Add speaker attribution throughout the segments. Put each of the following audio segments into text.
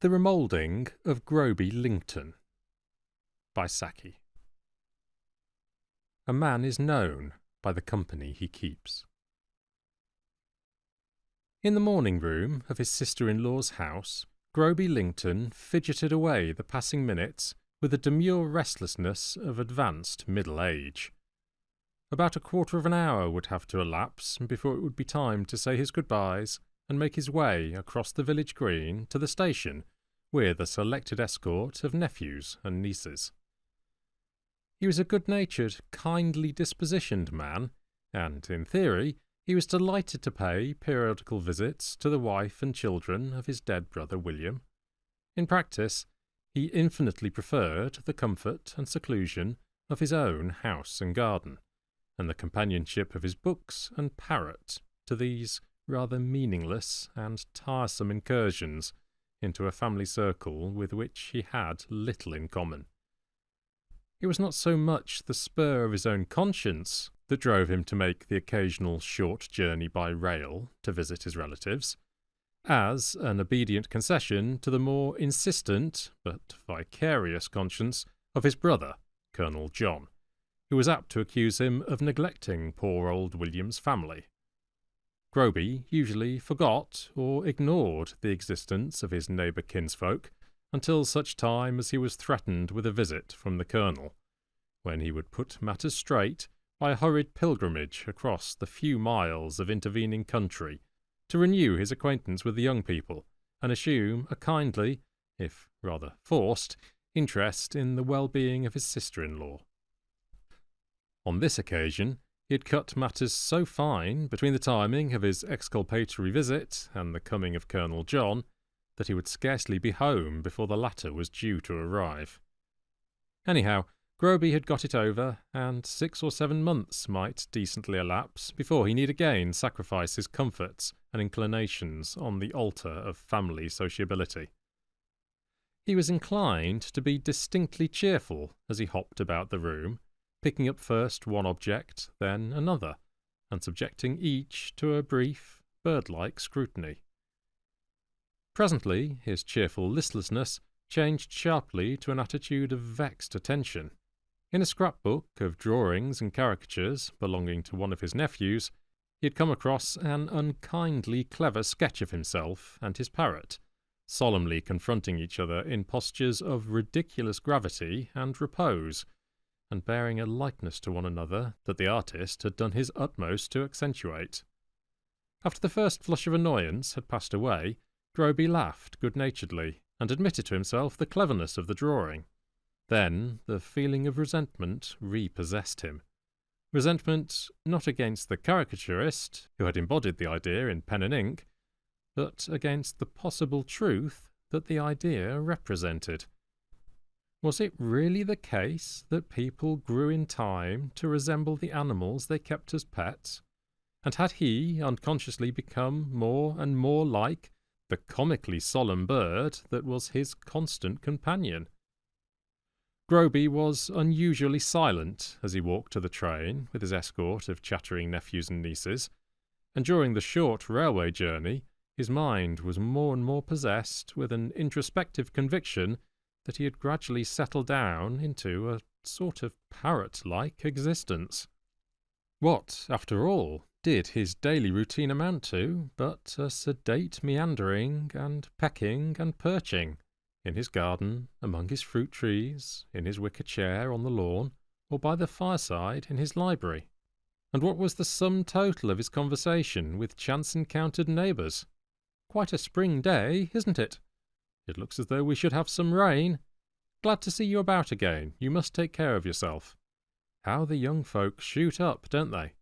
Speaker 1: The Remoulding of Groby Lington by Saki. A man is known by the company he keeps. In the morning room of his sister-in-law's house, Groby Lington fidgeted away the passing minutes with the demure restlessness of advanced middle age. About a quarter of an hour would have to elapse before it would be time to say his goodbyes and make his way across the village green to the station with a selected escort of nephews and nieces. He was a good-natured, kindly dispositioned man, and, in theory, he was delighted to pay periodical visits to the wife and children of his dead brother William. In practice, he infinitely preferred the comfort and seclusion of his own house and garden, and the companionship of his books and parrot to these rather meaningless and tiresome incursions into a family circle with which he had little in common. It was not so much the spur of his own conscience that drove him to make the occasional short journey by rail to visit his relatives, as an obedient concession to the more insistent but vicarious conscience of his brother, Colonel John, who was apt to accuse him of neglecting poor old William's family. Groby usually forgot or ignored the existence of his neighbour kinsfolk until such time as he was threatened with a visit from the Colonel, when he would put matters straight by a hurried pilgrimage across the few miles of intervening country to renew his acquaintance with the young people and assume a kindly, if rather forced, interest in the well-being of his sister-in-law. On this occasion, he had cut matters so fine between the timing of his exculpatory visit and the coming of Colonel John that he would scarcely be home before the latter was due to arrive. Anyhow, Groby had got it over, and 6 or 7 months might decently elapse before he need again sacrifice his comforts and inclinations on the altar of family sociability. He was inclined to be distinctly cheerful as he hopped about the room, picking up first one object, then another, and subjecting each to a brief, bird-like scrutiny. Presently his cheerful listlessness changed sharply to an attitude of vexed attention. In a scrapbook of drawings and caricatures belonging to one of his nephews, he had come across an unkindly clever sketch of himself and his parrot, solemnly confronting each other in postures of ridiculous gravity and repose, and bearing a likeness to one another that the artist had done his utmost to accentuate. After the first flush of annoyance had passed away, Groby laughed good-naturedly, and admitted to himself the cleverness of the drawing. Then the feeling of resentment repossessed him. Resentment not against the caricaturist, who had embodied the idea in pen and ink, but against the possible truth that the idea represented. Was it really the case that people grew in time to resemble the animals they kept as pets? And had he unconsciously become more and more like the comically solemn bird that was his constant companion? Groby was unusually silent as he walked to the train with his escort of chattering nephews and nieces, and during the short railway journey his mind was more and more possessed with an introspective conviction that he had gradually settled down into a sort of parrot-like existence. What, after all, did his daily routine amount to but a sedate meandering and pecking and perching, in his garden, among his fruit trees, in his wicker chair on the lawn, or by the fireside in his library? And what was the sum total of his conversation with chance-encountered neighbours? Quite a spring day, isn't it? It looks as though we should have some rain. Glad to see you about again. You must take care of yourself. How the young folk shoot up, don't they?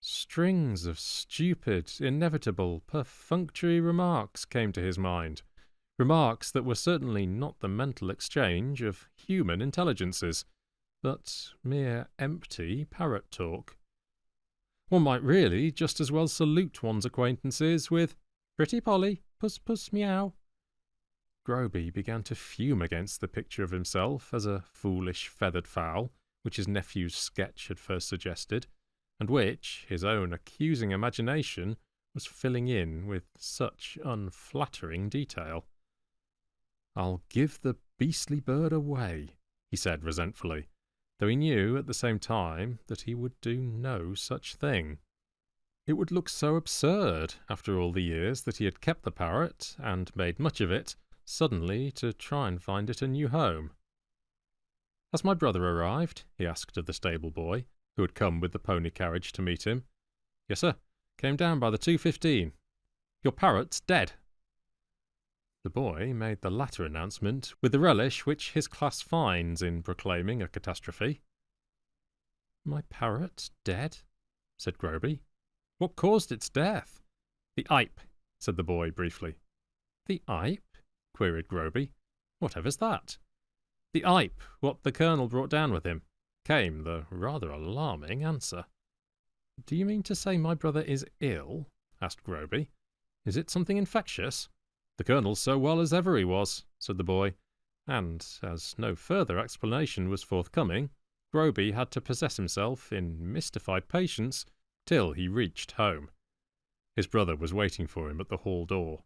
Speaker 1: Strings of stupid, inevitable, perfunctory remarks came to his mind. Remarks that were certainly not the mental exchange of human intelligences, but mere empty parrot talk. One might really just as well salute one's acquaintances with "Pretty Polly, puss puss meow." Groby began to fume against the picture of himself as a foolish feathered fowl, which his nephew's sketch had first suggested, and which his own accusing imagination was filling in with such unflattering detail. "I'll give the beastly bird away," he said resentfully, though he knew at the same time that he would do no such thing. It would look so absurd, after all the years that he had kept the parrot, and made much of it, suddenly to try and find it a new home. "Has my brother arrived?" he asked of the stable boy, who had come with the pony carriage to meet him. "Yes, sir. Came down by the 2:15. Your parrot's dead." The boy made the latter announcement with the relish which his class finds in proclaiming a catastrophe. "My parrot dead?" said Groby. "What caused its death?" "The ipe," said the boy briefly. "The ipe?" queried Groby. "Whatever's that?" "The ipe, what the colonel brought down with him," came the rather alarming answer. "Do you mean to say my brother is ill?" asked Groby. "Is it something infectious?" "The colonel's so well as ever he was," said the boy, and as no further explanation was forthcoming, Groby had to possess himself in mystified patience till he reached home. His brother was waiting for him at the hall door.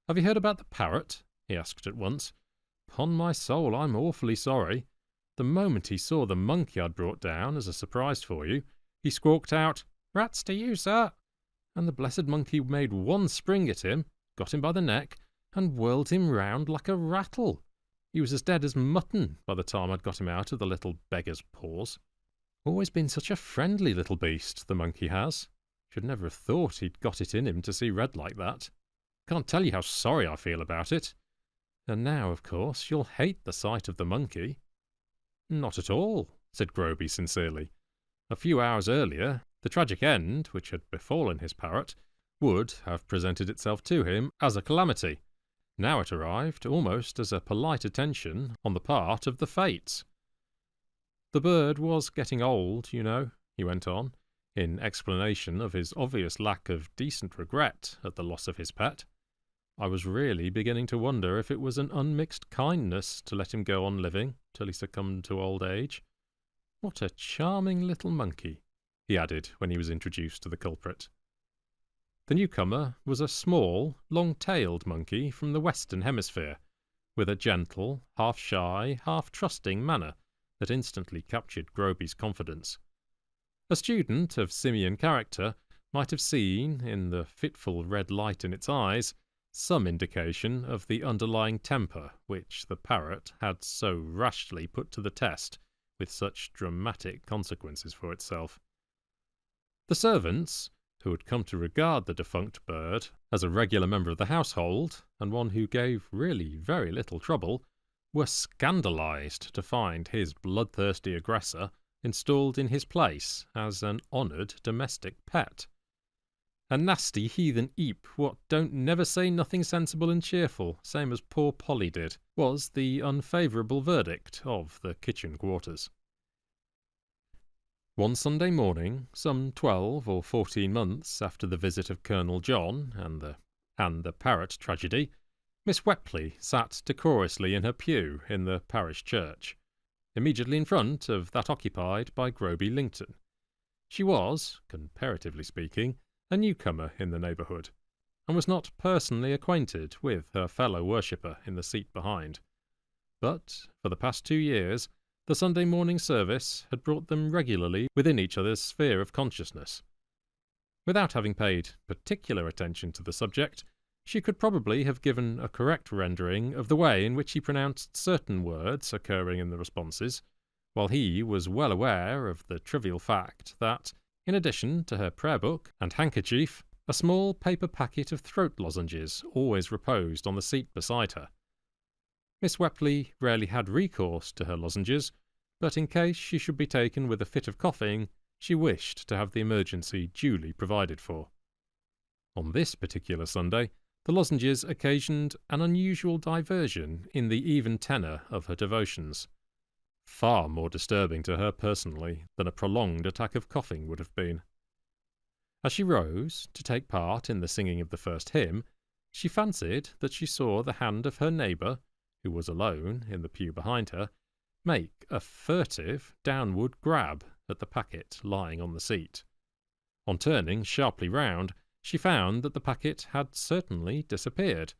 Speaker 1: "Have you heard about the parrot?" he asked at once. "'Pon my soul, I'm awfully sorry. The moment he saw the monkey I'd brought down as a surprise for you, he squawked out, 'Rats to you, sir!' and the blessed monkey made one spring at him, got him by the neck, and whirled him round like a rattle. He was as dead as mutton by the time I'd got him out of the little beggar's paws. Always been such a friendly little beast, the monkey has. Should never have thought he'd got it in him to see red like that. Can't tell you how sorry I feel about it. And now, of course, you'll hate the sight of the monkey." "Not at all," said Groby sincerely. A few hours earlier, the tragic end which had befallen his parrot would have presented itself to him as a calamity. Now it arrived almost as a polite attention on the part of the fates. "The bird was getting old, you know," he went on, in explanation of his obvious lack of decent regret at the loss of his pet. "I was really beginning to wonder if it was an unmixed kindness to let him go on living till he succumbed to old age. What a charming little monkey," he added when he was introduced to the culprit. The newcomer was a small, long-tailed monkey from the Western Hemisphere, with a gentle, half-shy, half-trusting manner that instantly captured Groby's confidence. A student of simian character might have seen, in the fitful red light in its eyes, some indication of the underlying temper which the parrot had so rashly put to the test with such dramatic consequences for itself. The servants, who had come to regard the defunct bird as a regular member of the household, and one who gave really very little trouble, were scandalized to find his bloodthirsty aggressor installed in his place as an honoured domestic pet. "A nasty heathen eep what don't never say nothing sensible and cheerful, same as poor Polly did," was the unfavourable verdict of the kitchen quarters. One Sunday morning, some 12 or 14 months after the visit of Colonel John and the parrot tragedy, Miss Wepley sat decorously in her pew in the parish church, immediately in front of that occupied by Groby Lington. She was, comparatively speaking, a newcomer in the neighbourhood, and was not personally acquainted with her fellow worshipper in the seat behind. But, for the past 2 years, the Sunday morning service had brought them regularly within each other's sphere of consciousness. Without having paid particular attention to the subject, she could probably have given a correct rendering of the way in which he pronounced certain words occurring in the responses, while he was well aware of the trivial fact that, in addition to her prayer book and handkerchief, a small paper packet of throat lozenges always reposed on the seat beside her. Miss Wepley rarely had recourse to her lozenges, but in case she should be taken with a fit of coughing, she wished to have the emergency duly provided for. On this particular Sunday, the lozenges occasioned an unusual diversion in the even tenor of her devotions, far more disturbing to her personally than a prolonged attack of coughing would have been. As she rose to take part in the singing of the first hymn, she fancied that she saw the hand of her neighbour, who was alone in the pew behind her, make a furtive downward grab at the packet lying on the seat. On turning sharply round, she found that the packet had certainly disappeared,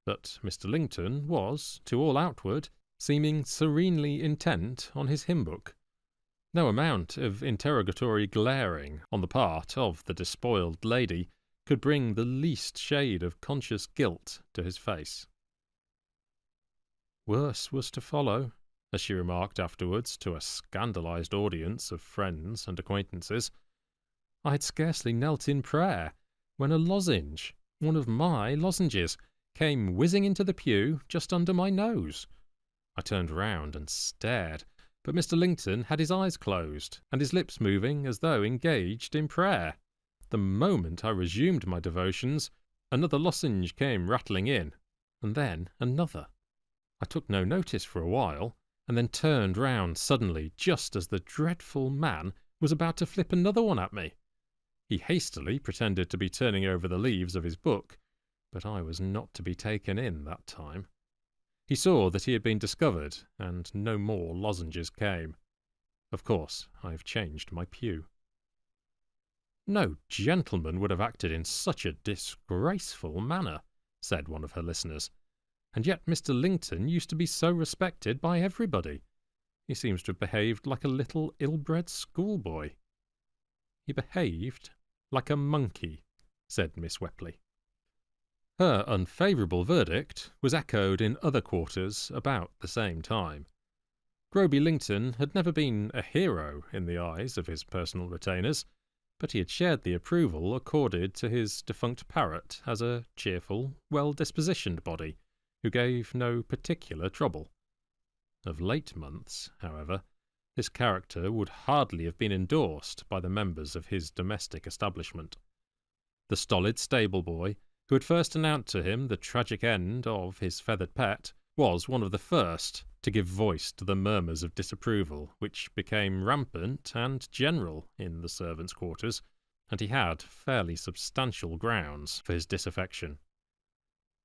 Speaker 1: that Mr. Lington was, to all outward, seeming serenely intent on his hymn-book. No amount of interrogatory glaring on the part of the despoiled lady could bring the least shade of conscious guilt to his face. Worse was to follow, as she remarked afterwards to a scandalised audience of friends and acquaintances. I had scarcely knelt in prayer when a lozenge, one of my lozenges, came whizzing into the pew just under my nose. I turned round and stared, but Mr. Lington had his eyes closed and his lips moving as though engaged in prayer. The moment I resumed my devotions, another lozenge came rattling in, and then another. I took no notice for a while, and then turned round suddenly just as the dreadful man was about to flip another one at me. He hastily pretended to be turning over the leaves of his book, but I was not to be taken in that time. He saw that he had been discovered, and no more lozenges came. Of course, I have changed my pew. No gentleman would have acted in such a disgraceful manner, said one of her listeners. And yet Mr. Lington used to be so respected by everybody. He seems to have behaved like a little ill-bred schoolboy. He behaved like a monkey, said Miss Wepley. Her unfavourable verdict was echoed in other quarters about the same time. Groby Lington had never been a hero in the eyes of his personal retainers, but he had shared the approval accorded to his defunct parrot as a cheerful, well-dispositioned body, who gave no particular trouble. Of late months, however, this character would hardly have been endorsed by the members of his domestic establishment. The stolid stable-boy, who had first announced to him the tragic end of his feathered pet, was one of the first to give voice to the murmurs of disapproval which became rampant and general in the servants' quarters, and he had fairly substantial grounds for his disaffection.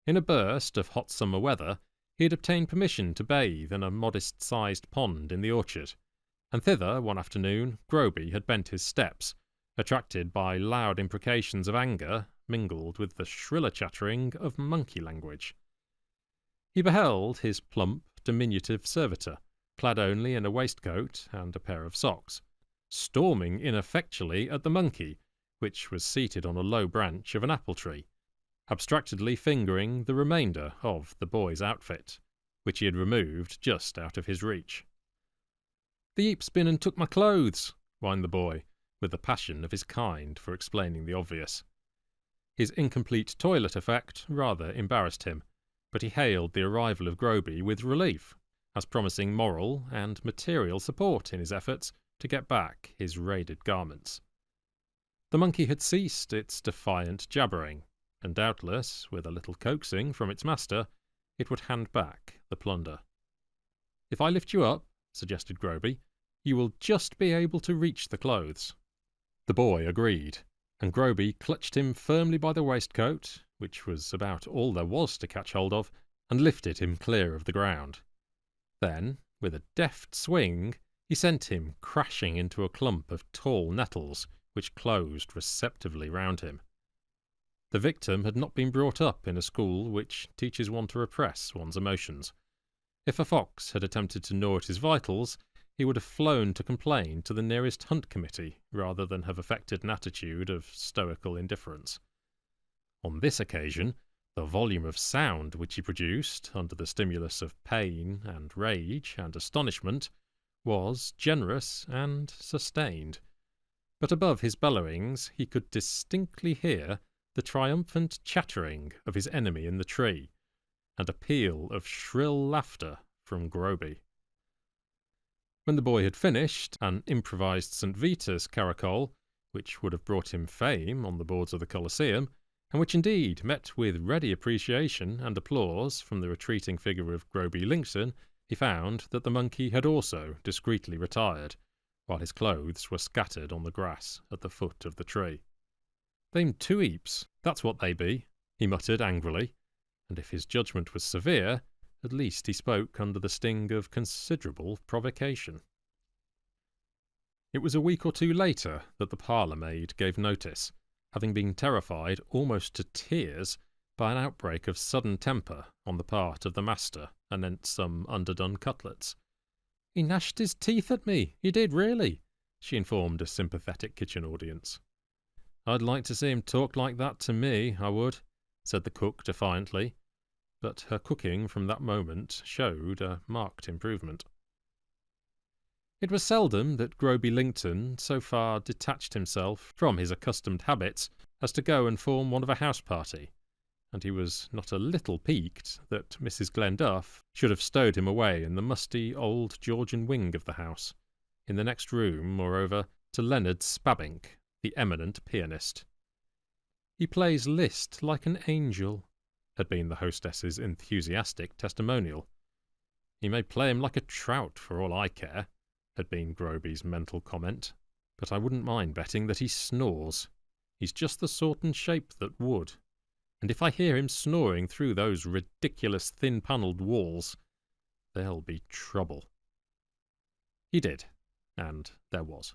Speaker 1: In a burst of hot summer weather, he had obtained permission to bathe in a modest-sized pond in the orchard, and thither one afternoon Groby had bent his steps, attracted by loud imprecations of anger mingled with the shriller chattering of monkey language. He beheld his plump, diminutive servitor, clad only in a waistcoat and a pair of socks, storming ineffectually at the monkey, which was seated on a low branch of an apple tree, abstractedly fingering the remainder of the boy's outfit, which he had removed just out of his reach. "The heap's been and took my clothes," whined the boy, with the passion of his kind for explaining the obvious. His incomplete toilet effect rather embarrassed him, but he hailed the arrival of Groby with relief, as promising moral and material support in his efforts to get back his raided garments. The monkey had ceased its defiant jabbering, and doubtless, with a little coaxing from its master, it would hand back the plunder. "If I lift you up," suggested Groby, "you will just be able to reach the clothes." The boy agreed, and Groby clutched him firmly by the waistcoat, which was about all there was to catch hold of, and lifted him clear of the ground. Then, with a deft swing, he sent him crashing into a clump of tall nettles, which closed receptively round him. The victim had not been brought up in a school which teaches one to repress one's emotions. If a fox had attempted to gnaw at his vitals, he would have flown to complain to the nearest hunt committee rather than have affected an attitude of stoical indifference. On this occasion, the volume of sound which he produced under the stimulus of pain and rage and astonishment was generous and sustained. But above his bellowings he could distinctly hear the triumphant chattering of his enemy in the tree, and a peal of shrill laughter from Groby. When the boy had finished an improvised St. Vitus caracole, which would have brought him fame on the boards of the Colosseum, and which indeed met with ready appreciation and applause from the retreating figure of Groby Lington, he found that the monkey had also discreetly retired, while his clothes were scattered on the grass at the foot of the tree. "They'm two heaps, that's what they be," he muttered angrily, and if his judgment was severe, at least he spoke under the sting of considerable provocation. It was a week or two later that the parlour-maid gave notice, having been terrified almost to tears by an outbreak of sudden temper on the part of the master anent some underdone cutlets. "He gnashed his teeth at me, he did really," she informed a sympathetic kitchen audience. "I'd like to see him talk like that to me, I would," said the cook defiantly, but her cooking from that moment showed a marked improvement. It was seldom that Groby Lington so far detached himself from his accustomed habits as to go and form one of a house party, and he was not a little piqued that Mrs. Glenduff should have stowed him away in the musty old Georgian wing of the house, in the next room, moreover, to Leonard Spabink, the eminent pianist. "He plays Liszt like an angel," had been the hostess's enthusiastic testimonial. "He may play him like a trout for all I care," had been Groby's mental comment, "but I wouldn't mind betting that he snores. He's just the sort and shape that would. And if I hear him snoring through those ridiculous thin-panelled walls, there'll be trouble." He did, and there was.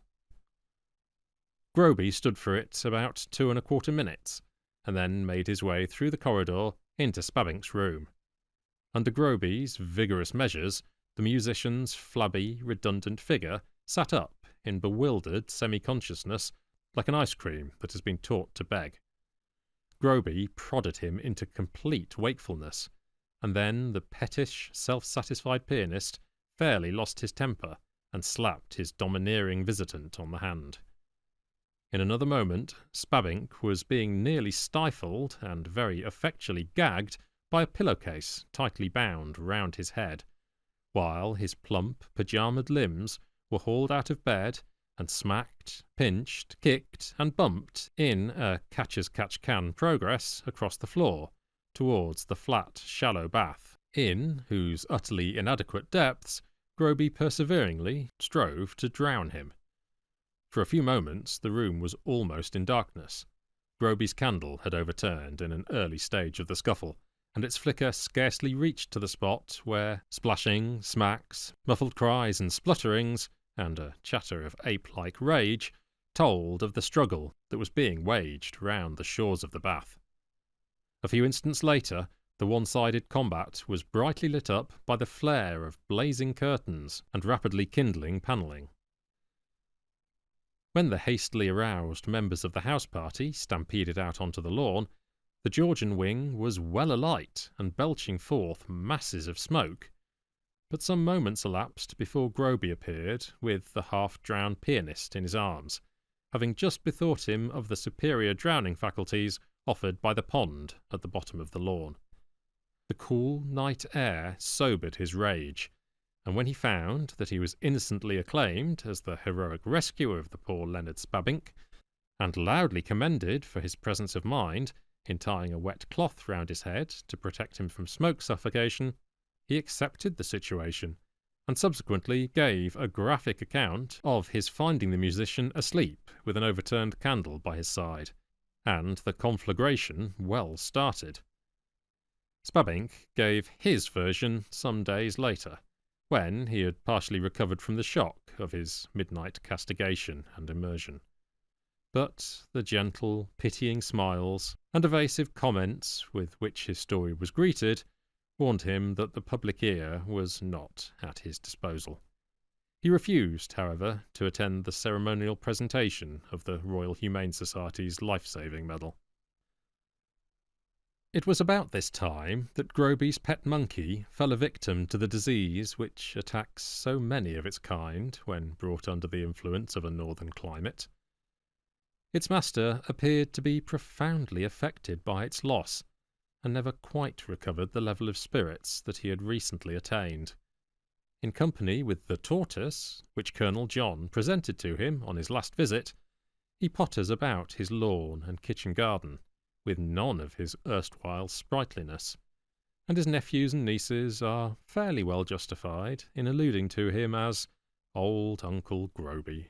Speaker 1: Groby stood for it about 2¼ minutes, and then made his way through the corridor into Spabink's room. Under Groby's vigorous measures, the musician's flabby, redundant figure sat up in bewildered semi-consciousness like an ice cream that has been taught to beg. Groby prodded him into complete wakefulness, and then the pettish, self-satisfied pianist fairly lost his temper and slapped his domineering visitant on the hand. In another moment, Spabink was being nearly stifled and very effectually gagged by a pillowcase tightly bound round his head, while his plump, pyjamaed limbs were hauled out of bed and smacked, pinched, kicked, and bumped in a catch-as-catch-can progress across the floor, towards the flat, shallow bath, in whose utterly inadequate depths Groby perseveringly strove to drown him. For a few moments the room was almost in darkness. Groby's candle had overturned in an early stage of the scuffle, and its flicker scarcely reached to the spot where splashing, smacks, muffled cries and splutterings, and a chatter of ape-like rage told of the struggle that was being waged round the shores of the bath. A few instants later, the one-sided combat was brightly lit up by the flare of blazing curtains and rapidly kindling panelling. When the hastily aroused members of the house party stampeded out onto the lawn, the Georgian wing was well alight and belching forth masses of smoke, but some moments elapsed before Groby appeared with the half-drowned pianist in his arms, having just bethought him of the superior drowning faculties offered by the pond at the bottom of the lawn. The cool night air sobered his rage, and when he found that he was innocently acclaimed as the heroic rescuer of the poor Leonard Spabink, and loudly commended for his presence of mind in tying a wet cloth round his head to protect him from smoke suffocation, he accepted the situation, and subsequently gave a graphic account of his finding the musician asleep with an overturned candle by his side, and the conflagration well started. Spabink gave his version some days later, when he had partially recovered from the shock of his midnight castigation and immersion. But the gentle, pitying smiles and evasive comments with which his story was greeted warned him that the public ear was not at his disposal. He refused, however, to attend the ceremonial presentation of the Royal Humane Society's life-saving medal. It was about this time that Groby's pet monkey fell a victim to the disease which attacks so many of its kind when brought under the influence of a northern climate. Its master appeared to be profoundly affected by its loss, and never quite recovered the level of spirits that he had recently attained. In company with the tortoise, which Colonel John presented to him on his last visit, he potters about his lawn and kitchen garden, with none of his erstwhile sprightliness, and his nephews and nieces are fairly well justified in alluding to him as Old Uncle Groby.